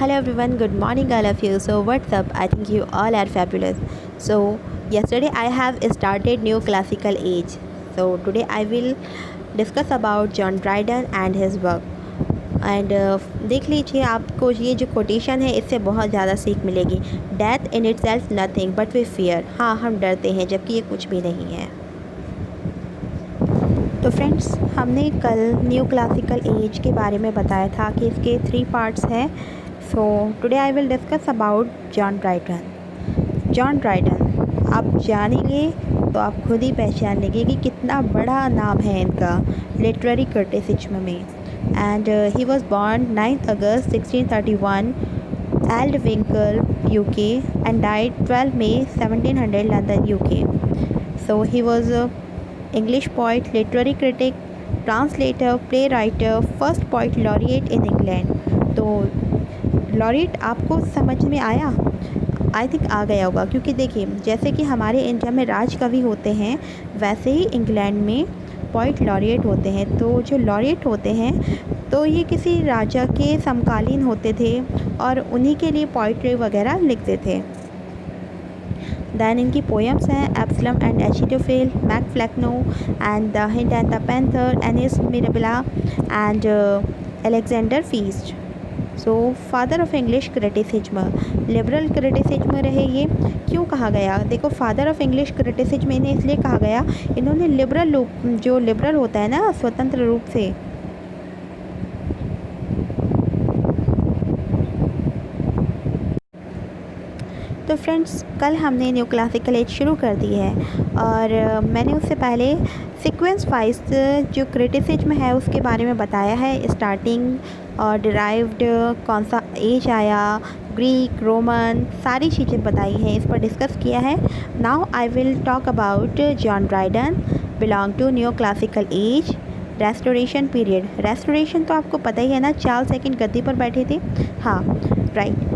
Hello everyone, good morning all of you. So what's up? I think you all are fabulous. So yesterday I have started new classical age. So today I will discuss about John Dryden and his work. And देख लीजिए, आपको ये जो quotation है इससे बहुत ज़्यादा सीख मिलेगी. Death in itself nothing but we fear. हाँ, हम डरते हैं जबकि ये कुछ भी नहीं है. तो फ्रेंड्स, हमने कल न्यू क्लासिकल एज के बारे में बताया था कि इसके 3 पार्ट्स हैं. So today I will discuss about John Dryden. John Dryden आप जानेंगे तो आप खुद ही पहचान लेंगे कि कितना बड़ा नाम है इनका लिटरेरी क्रिटिसिज्म में. And he was born 9 August 1631 एल्डविंकल UK and died 12 May 1700 London UK. So he was a English poet, literary critic, translator, playwriter, first poet laureate in England. तो लॉरेट आपको समझ में आया? आई थिंक आ गया होगा, क्योंकि देखिए जैसे कि हमारे इंडिया में राज कवि होते हैं वैसे ही इंग्लैंड में पोइट लॉरेट होते हैं. तो जो लॉरेट होते हैं तो ये किसी राजा के समकालीन होते थे और उन्हीं के लिए पोइट्री वगैरह लिखते थे. दैन इनकी पोएम्स हैं Absalom and Achitophel, Mac Flecknoe and the hind and the panther, Annus Mirabilis and Alexander's feast. So father of English criticism, liberal criticism रहे. ये क्यों कहा गया? देखो, फादर ऑफ इंग्लिश क्रिटिसिज्म इन्हें इसलिए कहा गया, इन्होंने लिबरल रूप, जो लिबरल होता है ना स्वतंत्र रूप से, तो फ्रेंड्स कल हमने न्यू क्लासिकल एज शुरू कर दी है और मैंने उससे पहले सीक्वेंस वाइज जो क्रिटिसिज्म है उसके बारे में बताया है. स्टार्टिंग और डिराइव्ड, कौन सा एज आया, ग्रीक, रोमन, सारी चीज़ें बताई हैं, इस पर डिस्कस किया है. Now I will talk about John Dryden, belong to new classical age, restoration period. Restoration तो आपको पता ही है ना, चार्ल्स सेकंड गद्दी पर बैठे थे. हाँ, राइट.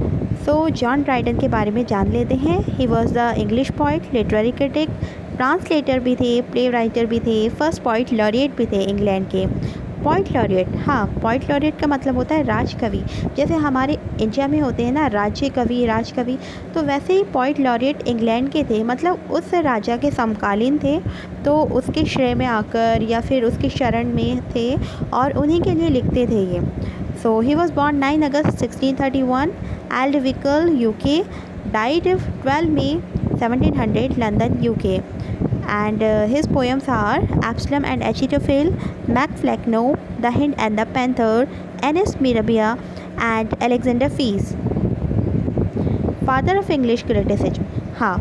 सो जॉन ड्राइडन के बारे में जान लेते हैं. He was the English poet, literary critic, translator भी थे, प्ले राइटर भी थे, फर्स्ट पोइट लॉरिएट भी थे इंग्लैंड के. पोइट लॉरिएट, हाँ, पोइट लॉरिएट का मतलब होता है राजकवि. जैसे हमारे इंडिया में होते हैं ना राज्य कवि, राजकवि, तो वैसे ही पोइट लॉरिएट इंग्लैंड के थे, मतलब उस राजा के समकालीन थे, तो उसके श्रेय में आकर या फिर उसके शरण में थे और उन्हीं के लिए लिखते थे ये. So he was born 9 August 1631 Aldwincle UK, died 12 May 1700 London UK. And his poems are Absalom and Achitophel, Mac Flecknoe, The Hind and the Panther, Ennis Mirabia and Alexander Fees. Father of English Criticism, हाँ,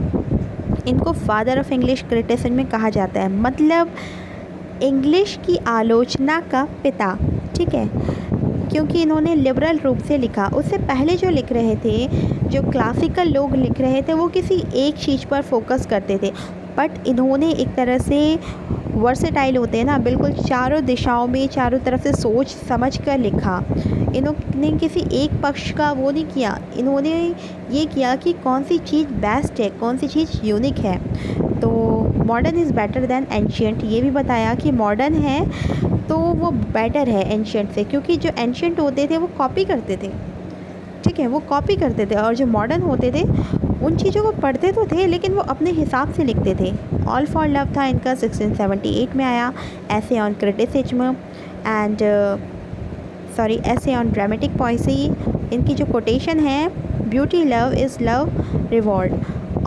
इनको father of English criticism में कहा जाता है, मतलब English की आलोचना का पिता. ठीक है, क्योंकि इन्होंने लिबरल रूप से लिखा. उससे पहले जो लिख रहे थे, जो क्लासिकल लोग लिख रहे थे, वो किसी एक चीज़ पर फोकस करते थे, बट इन्होंने एक तरह से वर्सेटाइल होते हैं ना, बिल्कुल चारों दिशाओं में, चारों तरफ से सोच समझ कर लिखा. इन्होंने किसी एक पक्ष का वो नहीं किया, इन्होंने ये किया कि कौन सी चीज़ बेस्ट है, कौन सी चीज़ यूनिक है. तो modern is better than ancient, ये भी बताया कि मॉडर्न है तो वो बेटर है एंशियंट से, क्योंकि जो एंशियंट होते थे वो कॉपी करते थे. ठीक है, वो कॉपी करते थे, और जो मॉडर्न होते थे उन चीज़ों को पढ़ते तो थे लेकिन वो अपने हिसाब से लिखते थे. ऑल फॉर लव था इनका, 1678 में आया. Essay on criticism and essay on dramatic poesy. इनकी जो कोटेशन है, beauty love is love reward,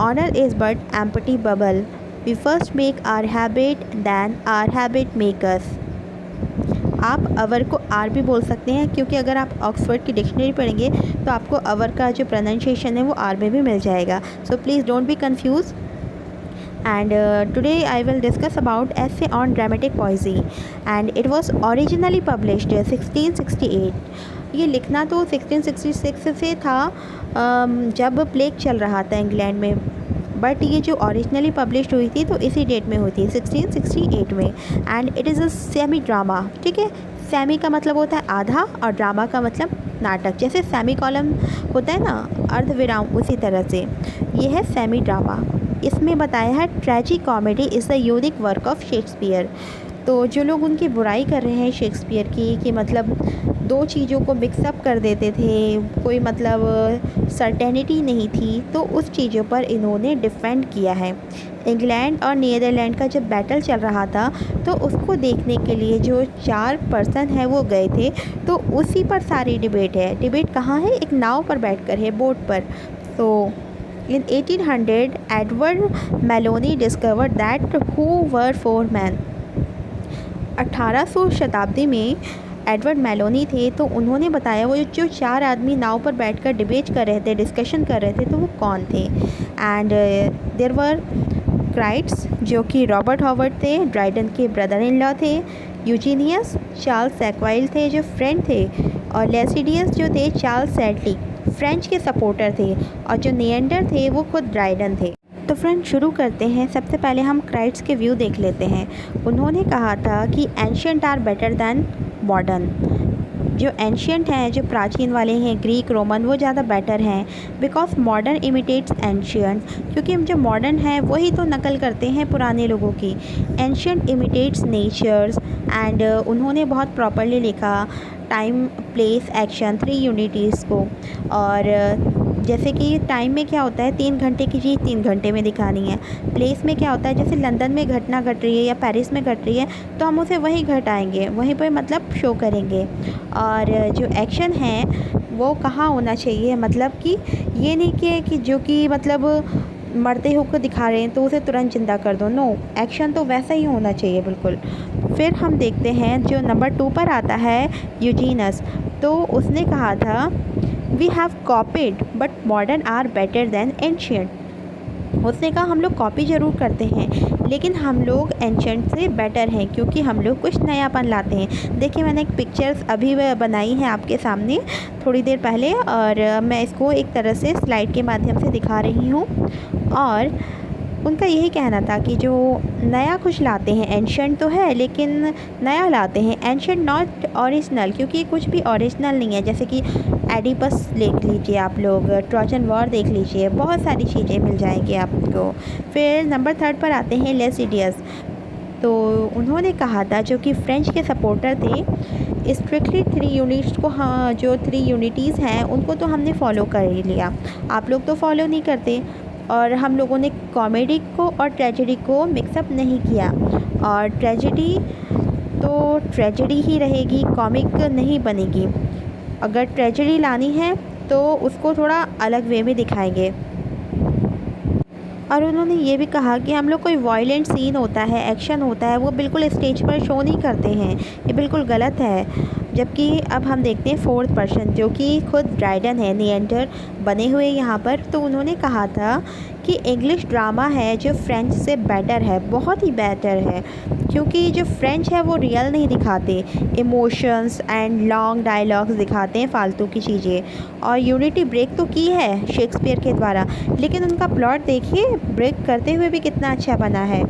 honour is but empty bubble, we first make our habit then our habit make us. आप our को are भी बोल सकते हैं, क्योंकि अगर आप ऑक्सफोर्ड की डिक्शनरी पढ़ेंगे तो आपको अवर का जो प्रोनाउंसिएशन है वो आर में भी मिल जाएगा. So please don't be confuse. And today I will discuss about essay on dramatic poesy and it was originally published 1668. ये लिखना तो 1666 से था, जब प्लेग चल रहा था इंग्लैंड में, बट ये जो ओरिजिनली पब्लिश हुई थी तो इसी डेट में हुई थी, 1668 में. And it is a semi drama. ठीक है, सेमी का मतलब होता है आधा और ड्रामा का मतलब नाटक. जैसे सेमी कॉलम होता है ना, अर्धविराम, उसी तरह से ये है सेमी ड्रामा. इसमें बताया है ट्रेजी comedy is the unique work of Shakespeare. तो जो लोग उनकी बुराई कर रहे हैं शेक्सपियर की, कि मतलब दो चीज़ों को मिक्सअप कर देते थे, कोई मतलब सर्टेनिटी नहीं थी, तो उस चीज़ों पर इन्होंने डिफेंड किया है। इंग्लैंड और नीदरलैंड का जब बैटल चल रहा था तो उसको देखने के लिए जो 4 पर्सन हैं वो गए थे, तो उसी पर सारी डिबेट है। डिबेट कहाँ है? एक नाव पर बैठकर है, बोट पर। तो इन 1800 Edward Meloni discovered that who were 4 man. 1800 शताब्दी में एडवर्ड मेलोनी थे, तो उन्होंने बताया वो जो 4 आदमी नाव पर बैठकर डिबेट कर रहे थे, डिस्कशन कर रहे थे, तो वो कौन थे। एंड देयर वर क्राइट्स, जो कि रॉबर्ट हॉवर्ड थे, ड्राइडन के ब्रदर इन लॉ थे। यूजीनियस चार्ल्स सैकवाइल थे जो फ्रेंड थे, और लेसिडियस जो थे चार्ल्स सैडली फ्रेंच के सपोर्टर थे, और जो नियंडर थे वो खुद ड्राइडन थे। तो फ्रेंड शुरू करते हैं। सबसे पहले हम क्राइट्स के व्यू देख लेते हैं। उन्होंने कहा था कि ancient are better than modern. जो एंशियंट हैं, जो प्राचीन वाले हैं, ग्रीक रोमन, वो ज़्यादा बेटर हैं, बिकॉज मॉडर्न इमिटेट्स एंशियंट। क्योंकि हम जो मॉडर्न हैं वही तो नकल करते हैं पुराने लोगों की। Ancient imitates natures. एंड उन्होंने बहुत प्रॉपरली लिखा टाइम, प्लेस, एक्शन, 3 यूनिटीज़ को। और जैसे कि टाइम में क्या होता है, 3 घंटे की चीज़ 3 घंटे में दिखानी है। प्लेस में क्या होता है, जैसे लंदन में घटना घट रही है या पेरिस में घट रही है, तो हम उसे वहीं घटाएंगे, वहीं पर मतलब शो करेंगे। और जो एक्शन है वो कहाँ होना चाहिए, मतलब कि ये नहीं कि जो कि मतलब मरते होकर दिखा रहे हैं तो उसे तुरंत जिंदा कर दो। नो, एक्शन तो वैसा ही होना चाहिए बिल्कुल। फिर हम देखते हैं जो नंबर 2 पर आता है यूजीनस। तो उसने कहा था we have copied but modern are better than ancient. उसने कहा हम लोग कॉपी ज़रूर करते हैं लेकिन हम लोग एंशियंट से बेटर हैं, क्योंकि हम लोग कुछ नयापन लाते हैं। देखिए मैंने एक पिक्चर्स अभी बनाई है आपके सामने थोड़ी देर पहले, और मैं इसको एक तरह से स्लाइड के माध्यम से दिखा रही हूँ। और उनका यही कहना था कि जो नया कुछ लाते हैं, एंशियंट तो है लेकिन नया लाते हैं, एंशियंट नॉट ओरिजिनल, क्योंकि कुछ भी ओरिजिनल नहीं है। जैसे कि एडिपस देख लीजिए आप लोग, ट्रोजन वॉर देख लीजिए, बहुत सारी चीज़ें मिल जाएंगी आपको। फिर नंबर 3 पर आते हैं लेसिडियस। तो उन्होंने कहा था, जो कि फ्रेंच के सपोर्टर थे, स्ट्रिक्टली 3 यूनिट्स को, हाँ जो 3 यूनिटीज़ हैं उनको तो हमने फॉलो कर ही लिया, आप लोग तो फॉलो नहीं करते। और हम लोगों ने कॉमेडी को और ट्रेजेडी को मिक्सअप नहीं किया, और ट्रेजेडी तो ट्रेजेडी ही रहेगी, कॉमिक नहीं बनेगी। अगर ट्रेजेडी लानी है तो उसको थोड़ा अलग वे में दिखाएंगे। और उन्होंने ये भी कहा कि हम लोग कोई वायलेंट सीन होता है, एक्शन होता है, वो बिल्कुल स्टेज पर शो नहीं करते हैं, ये बिल्कुल गलत है। जबकि अब हम देखते हैं 4th पर्सन, जो कि खुद ड्राइडन है, नियंडर बने हुए यहाँ पर। तो उन्होंने कहा था कि इंग्लिश ड्रामा है जो फ्रेंच से बेटर है, बहुत ही बेटर है, क्योंकि जो फ्रेंच है वो रियल नहीं दिखाते, इमोशंस एंड लॉन्ग डायलॉग्स दिखाते हैं, फालतू की चीज़ें। और यूनिटी ब्रेक तो की है शेक्सपियर के द्वारा, लेकिन उनका प्लॉट देखिए ब्रेक करते हुए भी कितना अच्छा बना है,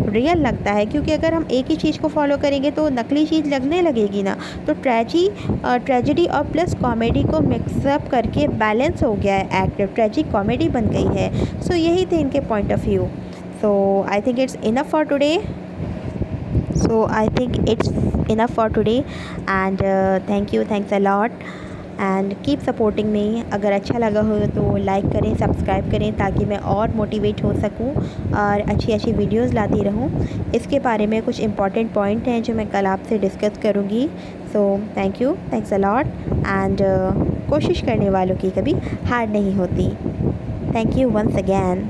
रियल लगता है। क्योंकि अगर हम एक ही चीज़ को फॉलो करेंगे तो नकली चीज़ लगने लगेगी ना। तो ट्रेजेडी और प्लस कॉमेडी को मिक्सअप करके बैलेंस हो गया है एक्ट, ट्रेजिक कॉमेडी बन गई है। सो यही थे इनके point of view. So I think it's enough for today. And thanks a lot and keep supporting me. अगर अच्छा लगा हो तो लाइक करें, सब्सक्राइब करें, ताकि मैं और मोटिवेट हो सकूं और अच्छी अच्छी वीडियोस लाती रहूं। इसके बारे में कुछ इंपॉर्टेंट पॉइंट हैं जो मैं कल आपसे डिस्कस करूंगी। So thanks a lot. And कोशिश करने वालों की कभी हार नहीं होती। Thank you once again.